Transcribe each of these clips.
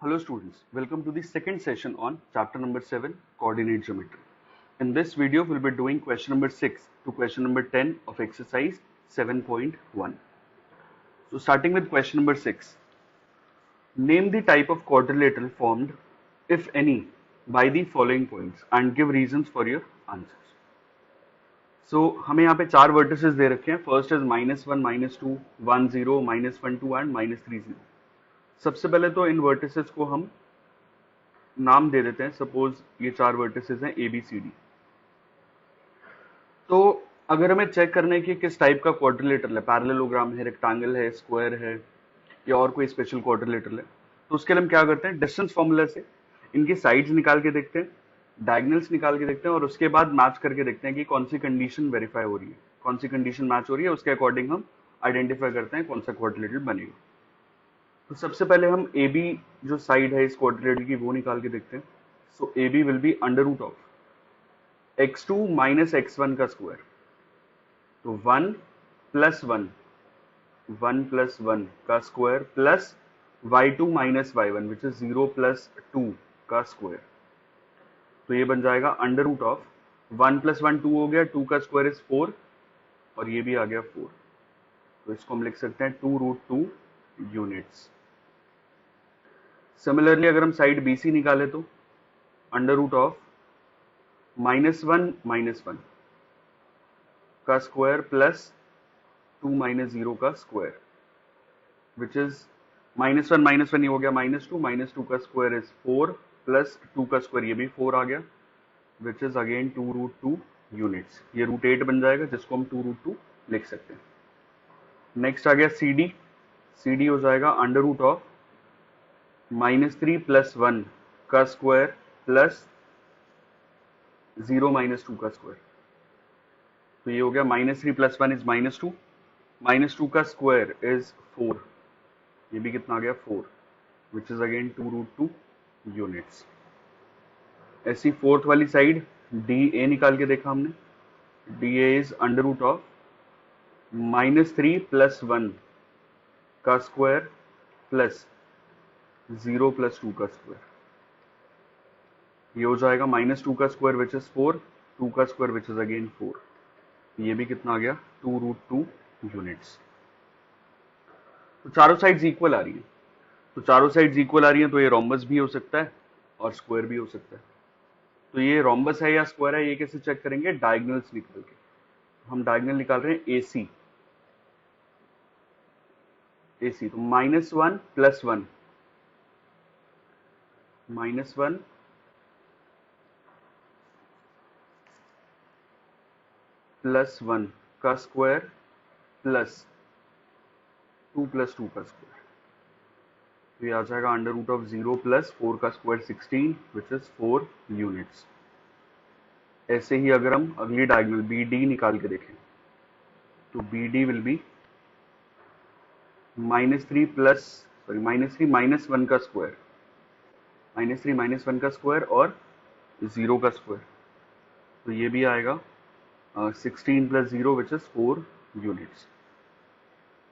Hello students, welcome to the second session on chapter number 7, coordinate geometry. In this video, we'll be doing question number 6 to question number 10 of exercise 7.1. So starting with question number 6. Name the type of quadrilateral formed, if any, by the following points and give reasons for your answers. So हमें यहाँ पे चार vertices दे रखे हैं. First is -1, -2, 1, 0, -1, 2 and -3, 0. सबसे पहले तो इन vertices को हम नाम दे देते हैं. सपोज ये चार वर्टिसेस हैं ए बी सी डी. तो अगर हमें चेक करना है कि किस टाइप का क्वाड्रिलेटरल है, पैरेललोग्राम है, रेक्टेंगल है, स्क्वायर है या और कोई स्पेशल क्वाड्रिलेटरल है, तो उसके लिए हम क्या करते हैं, डिस्टेंस फॉर्मूला से इनकी साइड्स निकाल के देखते हैं, डायगोनल्स निकाल के देखते हैं और उसके बाद मैच करके देखते हैं कि कौन सी कंडीशन वेरीफाई हो रही है, कौन सी कंडीशन मैच हो रही है. उसके अकॉर्डिंग हम आइडेंटिफाई करते हैं कौन सा क्वाड्रिलेटरल बनेगा. तो सबसे पहले हम ए बी जो साइड है इस क्वाड्रिलेटरल की वो निकाल के देखते हैं. So A B will be under root of x2 minus x1 का स्क्वायर. तो 1 प्लस 1 प्लस 1 का square plus y2 minus y1 which is 0 plus 2 का स्क्वायर. तो ये बन जाएगा अंडर रूट ऑफ 1 प्लस 1 2 हो गया, 2 का स्क्वायर इज 4 और ये भी आ गया 4. तो इसको हम लिख सकते हैं 2√2 यूनिट्स. सिमिलरली अगर हम साइड बी सी निकाले तो अंडर रूट ऑफ -1 का स्क्वायर प्लस 2 माइनस 0 का स्क्वायर विच इज -1 ये हो गया -2 का स्क्वायर इज 4 प्लस 2 का स्क्वायर ये भी 4 आ गया विच इज अगेन 2√2 यूनिट्स. ये √8 बन जाएगा जिसको हम 2√2 लिख सकते हैं. नेक्स्ट आ गया सी डी हो जाएगा अंडर रूट ऑफ -3 प्लस 1 का स्क्वायर प्लस 0 माइनस 2 का स्क्वायर. तो ये हो गया -3 प्लस 1 इज -2 का स्क्वायर इज 4. ये भी कितना आ गया 4 विच इज अगेन 2√2 यूनिट्स. ऐसी फोर्थ वाली साइड डी ए निकाल के देखा हमने. D A is under root of -3 plus 1 का स्क्वायर प्लस 0 प्लस 2 का स्क्वायर. ये हो जाएगा -2 का स्क्वायर विच इज 4, 2 का स्क्वायर विच इज अगेन 4. ये भी कितना आ गया 2√2 यूनिट्स. तो चारों साइड्स इक्वल आ रही है. तो ये रोम्बस भी हो सकता है और स्क्वायर भी हो सकता है. तो ये रोम्बस है या स्क्वायर है ये कैसे चेक करेंगे, डायगोनल्स निकाल के. हम डायगोनल निकाल रहे हैं ए सी. तो -1 प्लस 1 प्लस 1 का स्क्वायर प्लस 2 प्लस 2 का स्क्वायर. तो ये आ जाएगा अंडर रूट ऑफ 0 प्लस 4 का स्क्वायर 16 विच इज 4 यूनिट्स. ऐसे ही अगर हम अगली डायगोनल बी डी निकाल के देखें तो B D will be -3 minus 1 का स्क्वायर, -3 माइनस 1 का स्क्वायर और 0 का स्क्वायर. तो ये भी आएगा 16 प्लस 0 विच इज 4 यूनिट्स.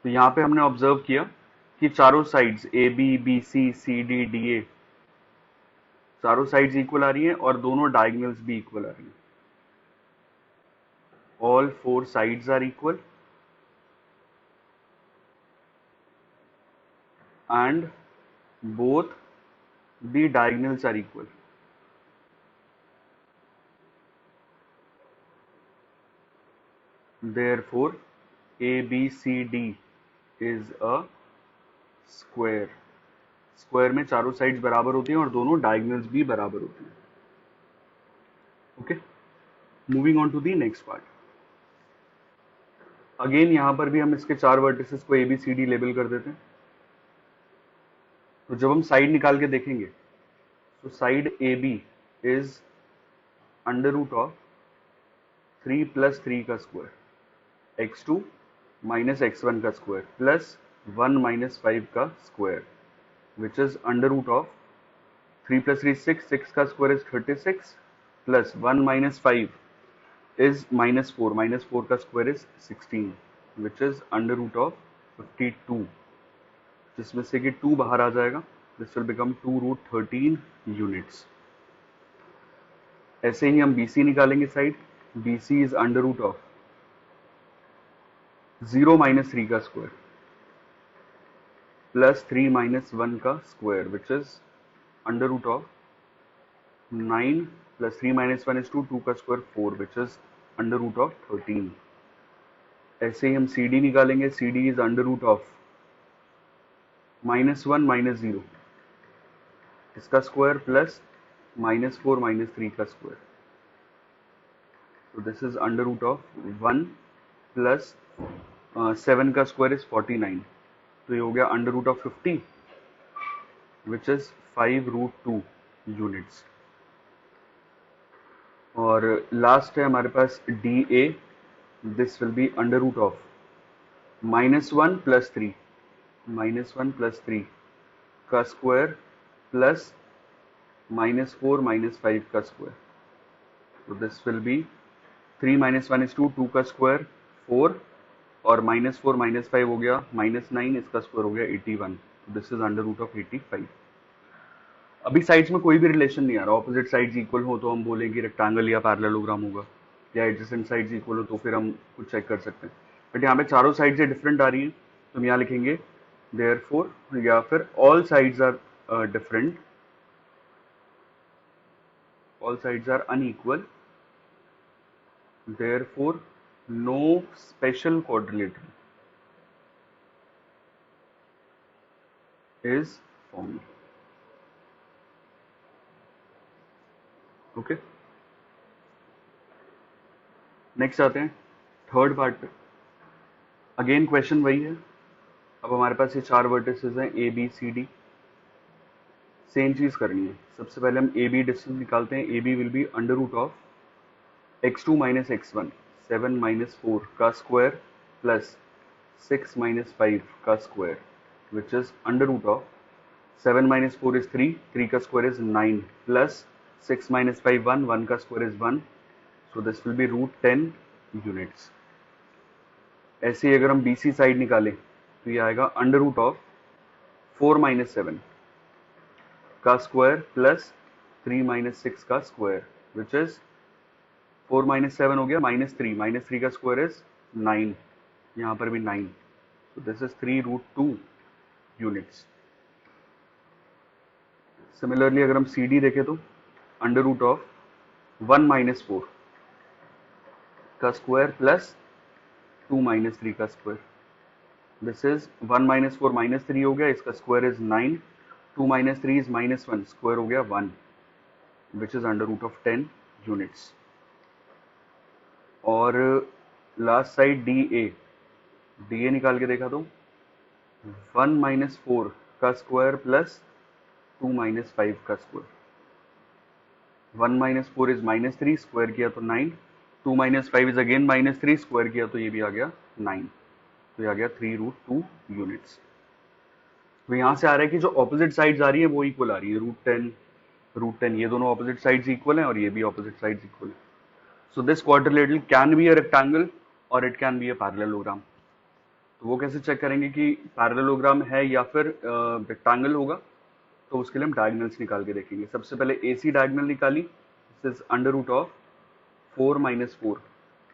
तो यहाँ पे हमने ऑब्जर्व किया कि चारों sides A B C C D D A चारों साइड्स इक्वल आ रही हैं और दोनों डायगोनल्स भी इक्वल आ रही हैं. All 4 sides are equal and both the diagonals are equal. Therefore, ABCD is a square. Square में चारों साइड्स बराबर होती हैं और दोनों डायगोनल्स भी बराबर होती हैं. Okay, moving on to the next part. Again यहां पर भी हम इसके चार वर्टिसेस को ABCD लेबल कर देते हैं. तो जब हम साइड निकाल के देखेंगे तो side A B is under root of 3 plus 3 का स्क्वायर, x2 माइनस x1 का स्क्वायर प्लस 1 माइनस 5 का square which is under root of 3 plus 3 6 का square is 36 plus 1 minus 5 is -4 का square is 16 which is under root of 52, जिसमें से कि 2 बाहर आ जाएगा this will become 2 root 13 units. ऐसे ही हम BC निकालेंगे side, BC is under root of 0 minus 3 का स्क्वायर प्लस 3 माइनस 1 का square which is under root of 9 plus 3 minus 1 is 2 का square 4 which is under root of 13। ऐसे ही हम CD निकालेंगे, CD is under root of -1 minus 0 इसका square plus -4 minus 3 का square, तो this is under root of 1 plus 7 का square is 49, तो ये हो गया under root of 50 which is 5 root 2 units. और लास्ट है हमारे पास DA, this will be under root of -1 plus 3 का स्क्वायर प्लस -4 माइनस 5 का स्क्वायर, तो this will be 3 minus 1 is 2 का स्क्वायर 4 और -4 माइनस 5 हो गया -9, इसका स्क्वायर हो गया 81, this is under root of 85। अभी साइड्स में कोई भी रिलेशन नहीं आ रहा, ऑपोजिट साइड्स इक्वल हो तो हम बोलेंगे रेक्टेंगल या पैरेललोग्राम होगा, या एडजेसेंट साइड्स इक्वल हो तो फिर हम कुछ चेक कर सकते हैं। बट यहाँ पे चारों साइड से डिफरेंट आ रही है, तो हम यहाँ लिखेंगे देयरफॉर, या फिर all sides are different, all sides are unequal, therefore no special quadrilateral is formed। Okay, next आते हैं थर्ड पार्ट पे। अगेन क्वेश्चन वही है, अब हमारे पास ये 4 वर्टिसेस हैं ABCD, सेम चीज करनी है। सबसे पहले हम AB डिस्टेंस निकालते हैं, AB will be under root of x2 minus x1 7 minus 4 का स्क्वायर प्लस 6 माइनस 5 का square which is under root of 7 minus 4 is 3 का स्क्वायर इज 9 प्लस 6 माइनस 5 1 का square is 1, so this will be root 10 units. ऐसे ही अगर हम BC side निकालें तो ये आएगा अंडर रूट ऑफ 4 माइनस 7 का स्क्वायर प्लस 3 माइनस 6 का स्क्वायर विच इज 4 माइनस 7 हो गया -3 का स्क्वायर इज 9, यहाँ पर भी 9, so this is 3 root 2 units. Similarly अगर हम CD देखें तो अंडर रूट ऑफ 1 माइनस 4 का स्क्वायर प्लस 2 माइनस 3 का square, this is 1 minus 4 minus 3 हो गया, इसका square is 9, 2 minus 3 is -1, square हो गया 1 which is under root of 10 units. और लास्ट साइड DA निकाल के देखा तो 1 माइनस 4 का स्क्वायर प्लस 2 माइनस 5 का स्क्वायर, 1 माइनस 4 इज -3, स्क्वायर किया तो 9, 2 माइनस 5 इज अगेन -3, स्क्वायर किया तो ये भी आ गया 9, तो ये आ गया 3 रूट 2 यूनिट्स। तो यहाँ से आ रहा है कि जो ऑपोजिट साइड्स आ रही है वो इक्वल आ रही है, रूट 10 ये दोनों ऑपोजिट साइड्स इक्वल हैं और ये भी ऑपोजिट साइड्स इक्वल है। So this quadrilateral can be a rectangle or it can be a parallelogram। तो वो कैसे चेक करेंगे कि पैरेललोग्राम है या फिर रेक्टेंगल होगा, तो उसके लिए हम डायगोनल्स निकाल के देखेंगे। सबसे पहले AC डायगोनल निकाली, this is under root of 4 minus 4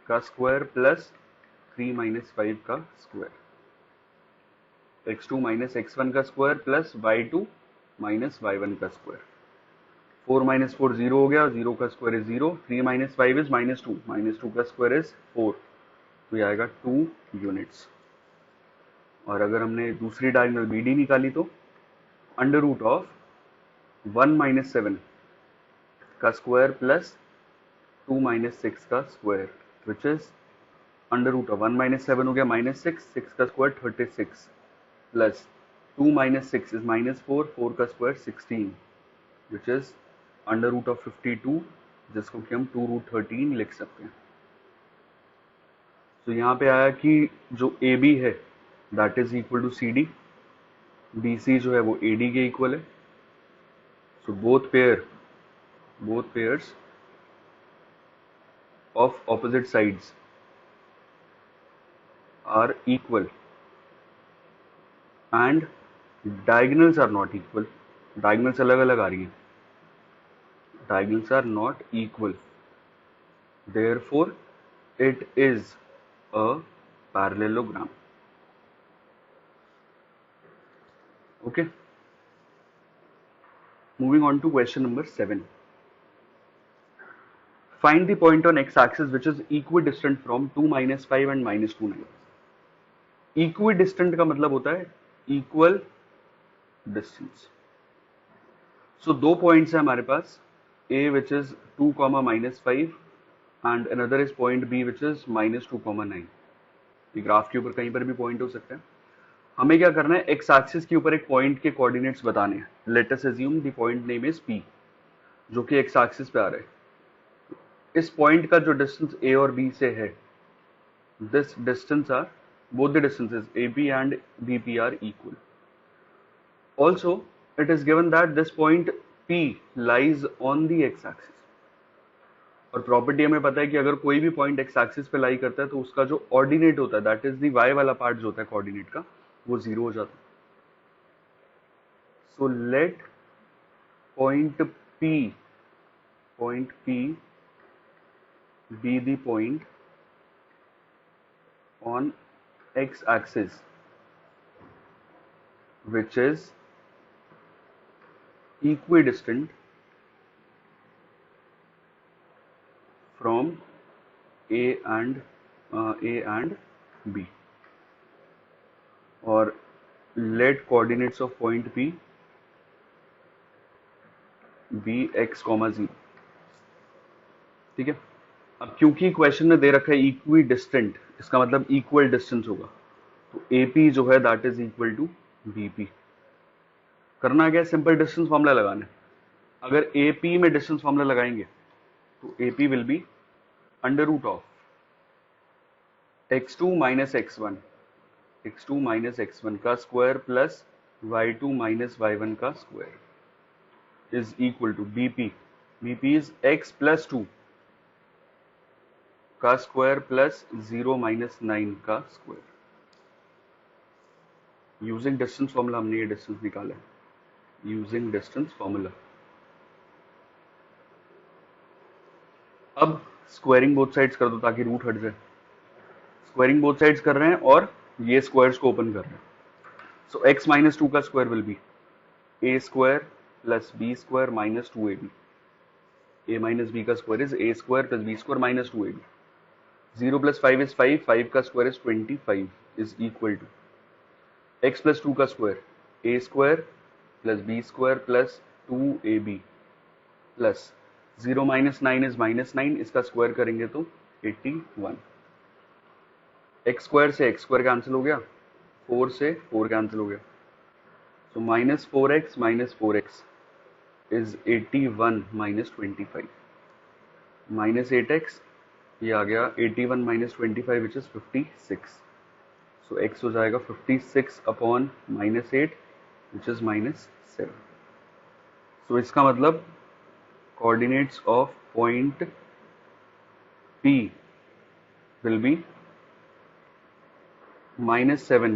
का स्क्वायर प्लस 3 माइनस 5 का स्क्वायर, x2 माइनस x1 का square plus y2 minus y1 का स्क्वायर, 4 माइनस 4 0 हो गया, 0 का स्क्वायर इज 0, 3 माइनस 5 इज -2 का स्क्वायर इज 4, तो ये आएगा 2 यूनिट्स। और अगर हमने दूसरी डायगोनल BD निकाली तो अंडर रूट ऑफ 1 माइनस 7 का स्क्वायर प्लस 2 माइनस 6 का square which is under root of 1 minus 7 हो गया -6, 6 का स्क्वायर 36 प्लस 2 माइनस 6 इज -4, 4 का square 16 which is under root of 52, जिसको कि हम 2 रूट 13 लिख सकते हैं। तो यहाँ पे आया कि जो AB है that is equal to CD, BC जो है वो AD के इक्वल है, so both pairs of opposite sides are equal and diagonals are not equal, diagonals अलग अलग आ रही हैं, diagonals are not equal, therefore it is a parallelogram. Okay, moving on to question number 7. Find the point on x-axis which is equidistant from 2 minus 5 and minus 2 9. Equidistant का मतलब होता है equal distance. So दो points है हमारे पास, A which is 2 comma minus 5 and another is point B which is minus 2 comma 9. ये graph के ऊपर कहीं पर भी पॉइंट हो सकता है. हमें क्या करना है, एक्स एक्सिस के ऊपर एक पॉइंट के कोऑर्डिनेट्स बताने हैं. Let us assume the point name is P, जो कि एक्स एक्सिस पे आ रहा है. इस पॉइंट का जो डिस्टेंस A और B से है, this distance are both the distances AP and BP are equal. Also, it is given that this point P lies on the x-axis. और प्रॉपर्टी हमें पता है कि अगर कोई भी पॉइंट एक्स एक्सिस पे लाई करता है तो उसका जो ऑर्डिनेट होता है, दैट इज दी वाई वाला पार्ट जो होता है कोऑर्डिनेट का, वो जीरो हो जाता है. So let point P be the point on x axis which is equidistant from A and B, और let coordinates of point P be x, 0. ठीक है. अब क्योंकि क्वेश्चन में दे रखा है इक्वी डिस्टेंट, इसका मतलब इक्वल डिस्टेंस होगा, तो AP जो है that is equal to BP. करना क्या है, सिंपल डिस्टेंस फॉर्मूला लगाना है. अगर AP में डिस्टेंस फॉर्मूला लगाएंगे तो AP will be under root of x2 minus x1 का square plus y2 minus y1 का square is equal to BP is x plus 2 का स्क्वायर प्लस 0 माइनस 9 का स्क्वायर. यूजिंग डिस्टेंस फॉर्मूला हमने ये distance निकाला है, यूजिंग डिस्टेंस फॉर्मूला. अब squaring both sides कर दो ताकि रूट हट जाए. स्क्वायरिंग बोथ साइड्स कर रहे हैं और ये स्क्वायर्स को ओपन कर रहे हैं. सो x माइनस 2 का square will be a square plus b square minus 2ab. a minus b का square is a square plus b square minus 2ab. 0 plus 5 is 5, 5 का square is 25 is equal to x plus 2 का square a square plus b square plus 2ab plus 0 minus 9 is minus 9, इसका square करेंगे तो 81. x square से x square cancel हो गया, 4 से 4 cancel हो गया, so minus 4x is 81 minus 25 minus 8x, ये आ गया 81 minus 25 which is 56. So x हो जाएगा 56 upon minus 8 which is minus 7. सो इसका मतलब coordinates of point P will be minus 7,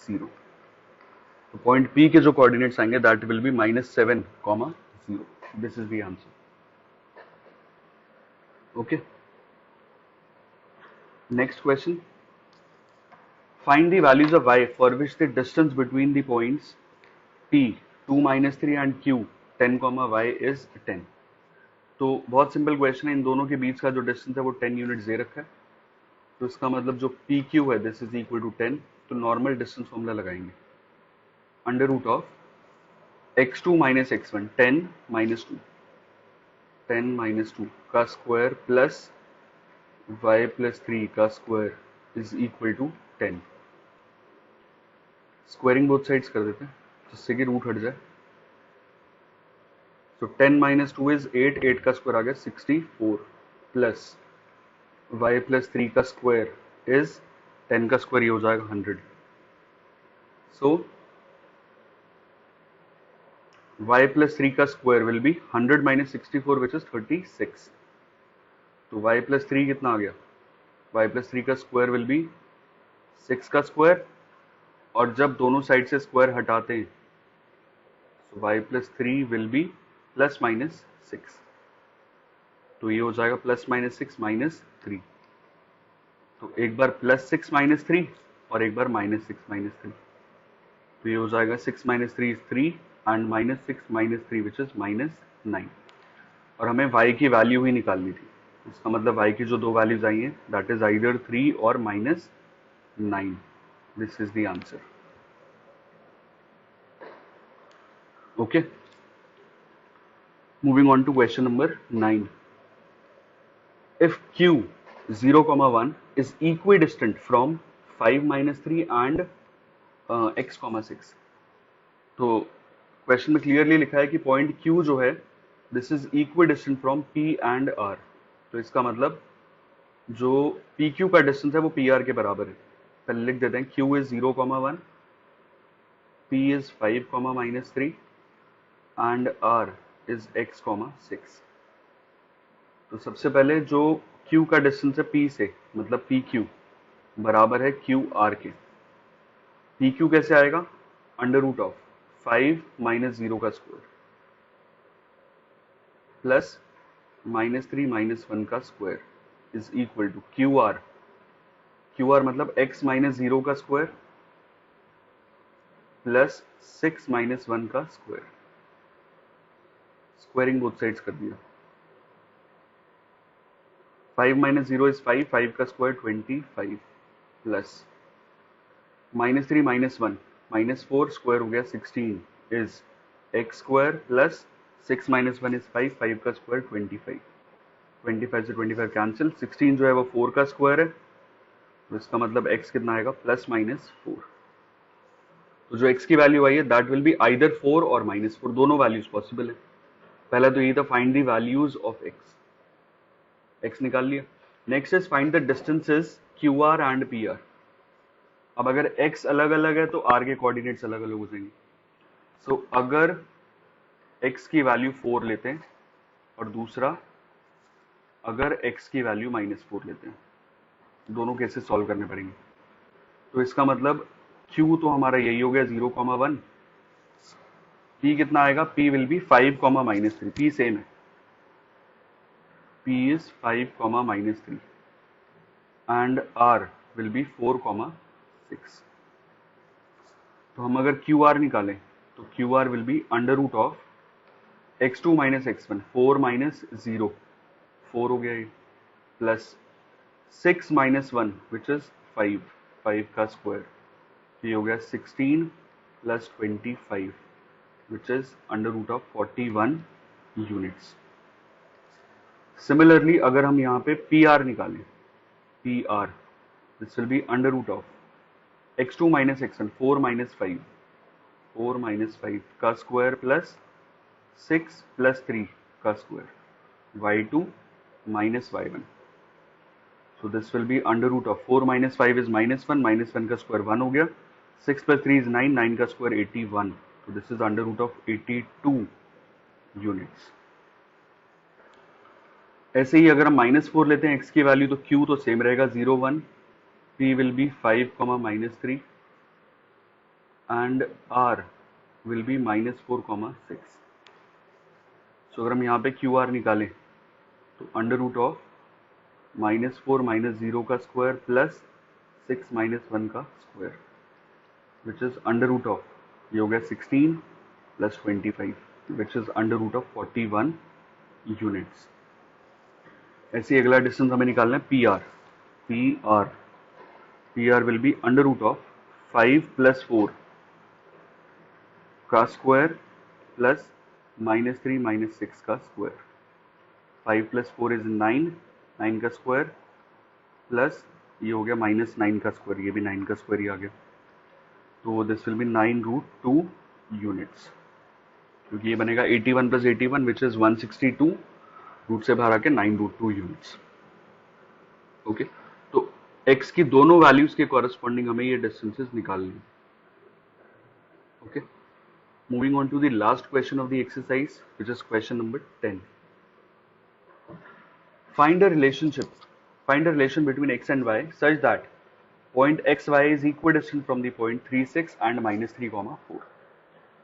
0. तो point P के जो coordinates आएंगे that will be minus 7, 0. This is the answer. Okay. Next question. Find the values of y for which the distance between the points P 2 minus 3 and Q 10, y is 10. तो बहुत simple question है, इन दोनों के बीच का जो distance है वो 10 units दे रखा है. तो इसका मतलब जो PQ है दिस इज इक्वल टू 10. तो नॉर्मल डिस्टेंस फॉर्मूला लगाएंगे, under root of x2 minus x1 10 minus 2 का स्क्वायर प्लस y प्लस 3 का square is equal to 10. Squaring both sides कर देते हैं जिससे कि रूट हट जाए. So 10 minus 2 is 8, 8 का स्क्वायर आ गया 64 प्लस y प्लस 3 का स्क्वायर इज 10 का स्क्वायर, ये हो जाएगा 100. सो y प्लस 3 का square will B 100 minus 64 which is 36. तो y प्लस 3 कितना आ गया, y प्लस 3 का स्क्वायर विल बी 6 का स्क्वायर, और जब दोनों साइड से स्क्वायर हटाते हैं So y plus 3 will be plus minus 6. तो ये हो जाएगा प्लस माइनस 6 माइनस 3. तो एक बार प्लस 6 माइनस 3 और एक बार माइनस 6 माइनस 3. तो ये हो जाएगा 6 minus 3 is 3 and minus 6 minus 3 which is minus 9. और हमें y की वैल्यू ही निकालनी थी. इसका मतलब y की जो दो वैल्यूज आई हैं दैट इज आइदर 3 और minus 9. This is the answer. Okay, moving on to question number 9. If q 0, 1 is equidistant from 5 minus 3 and x, 6. तो क्वेश्चन में क्लियरली लिखा है कि पॉइंट q जो है this is equidistant from p and r. तो इसका मतलब जो pq का डिस्टेंस है वो pr के बराबर है. पहले लिख देते हैं q is 0, 1, p is 5, minus 3 and r is x, 6. तो सबसे पहले जो q का डिस्टेंस है p से, मतलब pq बराबर है qr के. pq कैसे आएगा? अंडर रूट ऑफ 5 माइनस 0 का स्क्वायर प्लस माइनस 3 माइनस 1 का square is equal to qr. qr मतलब x माइनस 0 का स्क्वायर प्लस 6 माइनस 1 का स्क्वायर. स्क्वायरिंग बोथ साइड्स कर दिया. 5 माइनस 0 इज 5, 5 का square 25 plus minus 3 minus 1 minus 4 square हो गया 16 is x square plus 6 minus 1 is 5, 5 का स्क्वायर 25. 25 से 25 कैंसिल. 16 जो है वो 4 का स्क्वायर है. तो इसका मतलब x कितना आएगा? Plus minus 4. तो जो x की वैल्यू आई है दैट विल बी आइदर 4 और माइनस 4. दोनों वैल्यूज पॉसिबल है. पहला तो ये था find the values of x निकाल लिया. Next is find the distances qr and pr. अब अगर x अलग अलग है तो r के कोऑर्डिनेट्स अलग अलग हो जाएंगे. सो अगर x की वैल्यू 4 लेते हैं और दूसरा अगर x की वैल्यू माइनस 4 लेते हैं, दोनों केसेस सॉल्व करने पड़ेंगे. तो इसका मतलब q तो हमारा यही हो गया 0, 1. p कितना आएगा? p will be 5, minus 3. p same है. p is 5, minus 3 and r will be 4, 6. तो हम अगर qr निकालें तो qr will be under root of x2 minus x1, 4 minus 0, 4 हो गया ये, प्लस 6 minus 1 which is 5, 5 का स्क्वायर. ये हो गया 16 plus 25 which is under root of 41 units. Similarly अगर हम यहाँ पे PR निकालें, PR this will be under root of x2 minus x1, 4 minus 5, 4 minus 5 का स्क्वायर प्लस 6 प्लस 3 का square, y2 minus y1. So this will be under root of 4 minus 5 is minus 1 का square 1 हो गया, 6 plus 3 is 9, 9 का square 81. तो this is under root of 82 units. ऐसे ही अगर हम माइनस 4 लेते हैं x की वैल्यू तो q तो सेम रहेगा 0, 1. p will be 5, minus 3 and r will be minus 4, 6. So अगर हम यहाँ पे qr निकालें तो under root of minus 4 minus 0 का स्क्वायर प्लस 6 माइनस 1 का square which is under root of, ये हो गया 16 plus 25 which is under root of 41 units. ऐसे ही अगला डिस्टेंस हमें निकालना है PR. PR will be under root of 5 plus 4 का स्क्वायर प्लस माइनस 3 माइनस 6 का स्क्वायर. 5 प्लस 4 इज 9, 9 का स्क्वायर प्लस ये हो गया माइनस 9 का स्क्वायर, ये भी 9 का स्क्वायर ही आ गया. तो दिस विल बी 9√2 यूनिट्स, क्योंकि ये बनेगा 81 प्लस 81 विच इज 162. रूट से बाहर आके 9√2 यूनिट्स. ओके, तो x की दोनों वैल्यूज के कॉरेस्पॉन्डिंग हमें ये डिस्टेंसेस निकालनी है. Okay, moving on to the last question of the exercise which is question number 10. Find a relation between x and y such that point xy is equidistant from the point 3, 6 and -3, 4.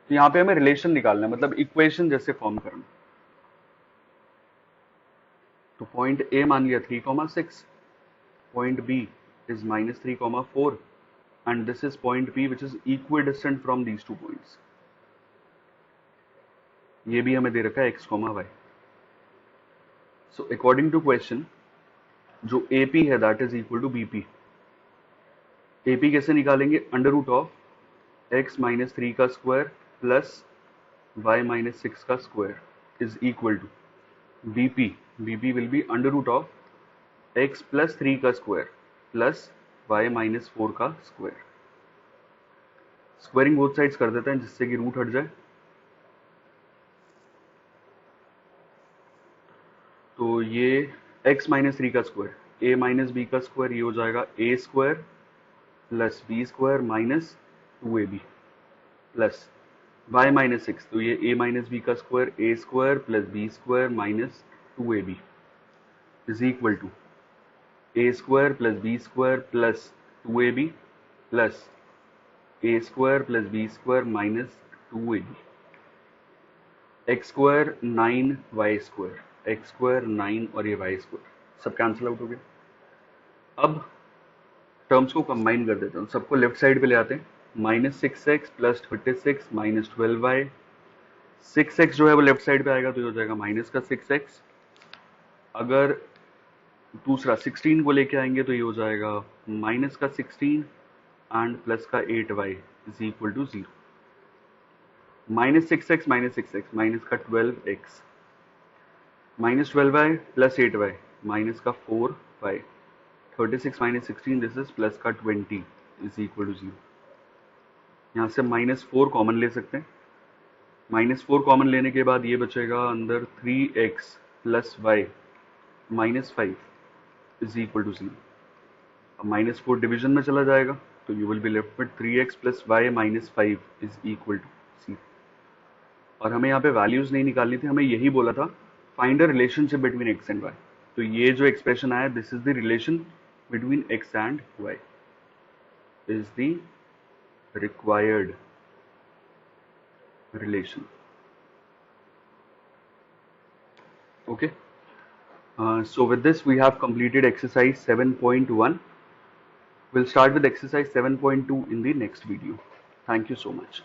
तो यहाँ पे हमें relation निकालना है, मतलब equation जैसे form करना। तो पॉइंट ए मान लिया 3,6, point B is -3,4 and this is point P which is equidistant from these 2 points. ये भी हमें दे रखा है x, y. So according to question, जो AP है that is equal to BP. AP कैसे निकालेंगे? Under root of x minus 3 का स्क्वायर प्लस y minus 6 का square is equal to BP. BP will be under root of x plus 3 का square plus y minus 4 का square. Squaring both sides कर देते हैं जिससे कि रूट हट जाए. तो ये x माइनस 3 का स्क्वायर, a माइनस बी का स्क्वायर, ये हो जाएगा a square plus b square minus 2ab प्लस y माइनस 6, तो ये a माइनस बी का square, a square plus b square minus 2ab is equal to a square plus b square plus 2ab प्लस a square plus b square minus 2ab. X square 9y square, x square 9 और ये y square सब cancel out हो गया. अब terms को combine कर देता हूँ, सबको लेफ्ट साइड पे ले आते हैं. -6x plus 36 minus 12y. 6x जो है वो लेफ्ट साइड पे आएगा तो ये हो जाएगा माइनस का 6x. अगर दूसरा 16 को लेके आएंगे तो ये हो जाएगा माइनस का 16 एंड प्लस का 8y is equal to 0. -6x minus 6x minus का 12x minus 12y plus 8y minus का 4y. 36 minus 16 this is plus का 20 इज इक्वल टू 0. यहाँ से -4 कॉमन ले सकते हैं. -4 कॉमन लेने के बाद ये बचेगा अंदर 3x plus y minus 5 is equal to 0. अब -4 डिवीजन में चला जाएगा तो you will be left with 3x plus y minus 5 is equal to 0. और हमें यहाँ पे वैल्यूज नहीं निकालनी थी, हमें यही बोला था find a relationship between x and y. तो ये जो एक्सप्रेशन आया this is the relation between x and y is the required relation. Okay, so with this we have completed exercise 7.1. We'll start with exercise 7.2 in the next video. Thank you so much.